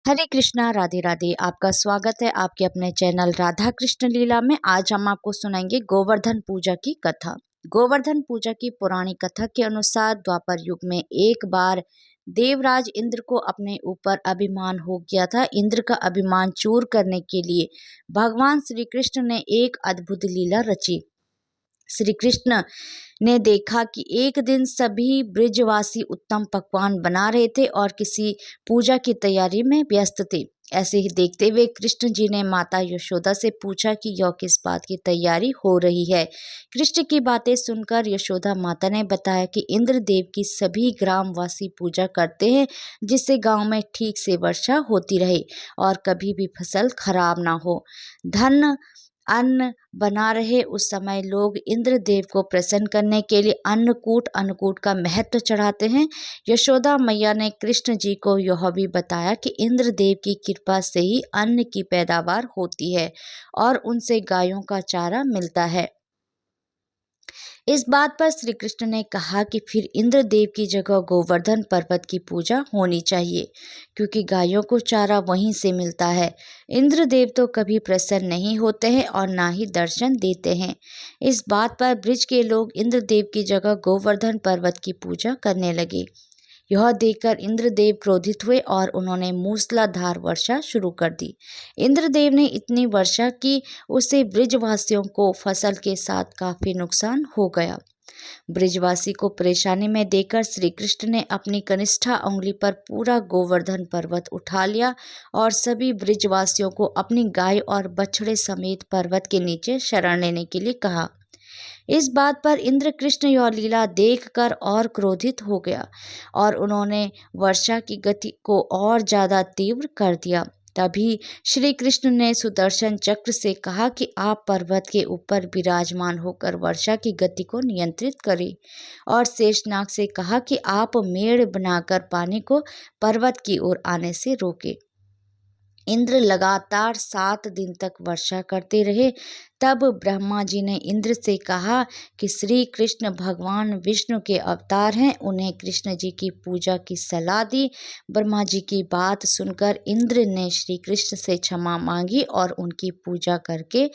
हरे कृष्णा, राधे राधे। आपका स्वागत है आपके अपने चैनल राधा कृष्ण लीला में। आज हम आपको सुनाएंगे गोवर्धन पूजा की कथा। गोवर्धन पूजा की पुरानी कथा के अनुसार द्वापर युग में एक बार देवराज इंद्र को अपने ऊपर अभिमान हो गया था। इंद्र का अभिमान चूर करने के लिए भगवान श्री कृष्ण ने एक अद्भुत लीला रची। श्री कृष्ण ने देखा कि एक दिन सभी ब्रिजवासी उत्तम पकवान बना रहे थे और किसी पूजा की तैयारी में व्यस्त थे। ऐसे ही देखते हुए कृष्ण जी ने माता यशोदा से पूछा कि यह किस बात की तैयारी हो रही है। कृष्ण की बातें सुनकर यशोदा माता ने बताया कि इंद्रदेव की सभी ग्रामवासी पूजा करते हैं, जिससे गांव में ठीक से वर्षा होती रहे और कभी भी फसल खराब ना हो, धन अन्न बना रहे। उस समय लोग इंद्रदेव को प्रसन्न करने के लिए अन्नकूट का महत्व चढ़ाते हैं। यशोदा मैया ने कृष्ण जी को यह भी बताया कि इंद्रदेव की कृपा से ही अन्न की पैदावार होती है और उनसे गायों का चारा मिलता है। इस बात पर श्री कृष्ण ने कहा कि फिर इंद्रदेव की जगह गोवर्धन पर्वत की पूजा होनी चाहिए, क्योंकि गायों को चारा वहीं से मिलता है। इंद्रदेव तो कभी प्रसन्न नहीं होते हैं और ना ही दर्शन देते हैं। इस बात पर ब्रिज के लोग इंद्रदेव की जगह गोवर्धन पर्वत की पूजा करने लगे। यह देखकर इंद्रदेव क्रोधित हुए और उन्होंने मूसलाधार वर्षा शुरू कर दी। इंद्रदेव ने इतनी वर्षा की उससे ब्रिजवासियों को फसल के साथ काफी नुकसान हो गया। ब्रिजवासी को परेशानी में देखकर श्री कृष्ण ने अपनी कनिष्ठा उंगली पर पूरा गोवर्धन पर्वत उठा लिया और सभी ब्रिजवासियों को अपनी गाय और बछड़े समेत पर्वत के नीचे शरण लेने के लिए कहा। इस बात पर इंद्र कृष्ण यह लीला देखकर और क्रोधित हो गया और उन्होंने वर्षा की गति को और ज्यादा तीव्र कर दिया। तभी श्री कृष्ण ने सुदर्शन चक्र से कहा कि आप पर्वत के ऊपर विराजमान होकर वर्षा की गति को नियंत्रित करें, और शेषनाग से कहा कि आप मेड़ बनाकर पानी को पर्वत की ओर आने से रोकें। इंद्र लगातार 7 दिन तक वर्षा करते रहे। तब ब्रह्मा जी ने इंद्र से कहा कि श्री कृष्ण भगवान विष्णु के अवतार हैं, उन्हें कृष्ण जी की पूजा की सलाह दी। ब्रह्मा जी की बात सुनकर इंद्र ने श्री कृष्ण से क्षमा मांगी और उनकी पूजा करके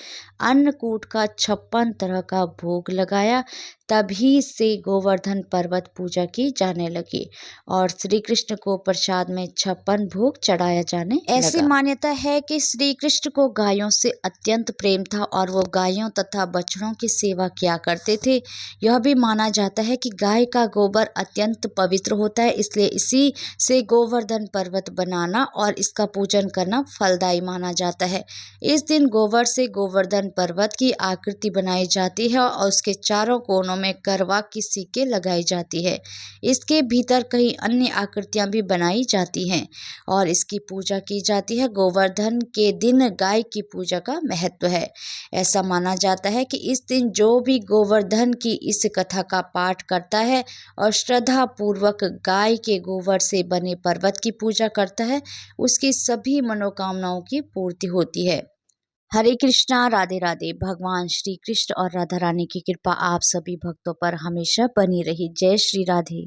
अन्नकूट का 56 तरह का भोग लगाया। तभी से गोवर्धन पर्वत पूजा की जाने लगी और श्री कृष्ण को प्रसाद में 56 भोग चढ़ाया जाने लगा। ऐसी मान्यता है कि श्री कृष्ण को गायों से अत्यंत प्रेम था और वो गायों तथा बछड़ों की सेवा किया करते थे। यह भी माना जाता है कि गाय का गोबर अत्यंत पवित्र होता है, इसलिए इसी से गोवर्धन पर्वत बनाना और इसका पूजन करना फलदायी माना जाता है। इस दिन गोबर से गोवर्धन पर्वत की आकृति बनाई जाती है और उसके चारों कोनों में करवा की सीके लगाई जाती है। इसके भीतर कई अन्य आकृतियां भी बनाई जाती हैं और इसकी पूजा की जाती है। गोवर्धन के दिन गाय की पूजा का महत्व है। ऐसा माना जाता है कि इस दिन जो भी गोवर्धन की इस कथा का पाठ करता है और श्रद्धा पूर्वक गाय के गोबर से बने पर्वत की पूजा करता है, उसकी सभी मनोकामनाओं की पूर्ति होती है। हरे कृष्णा, राधे राधे। भगवान श्री कृष्ण और राधा रानी की कृपा आप सभी भक्तों पर हमेशा बनी रही। जय श्री राधे।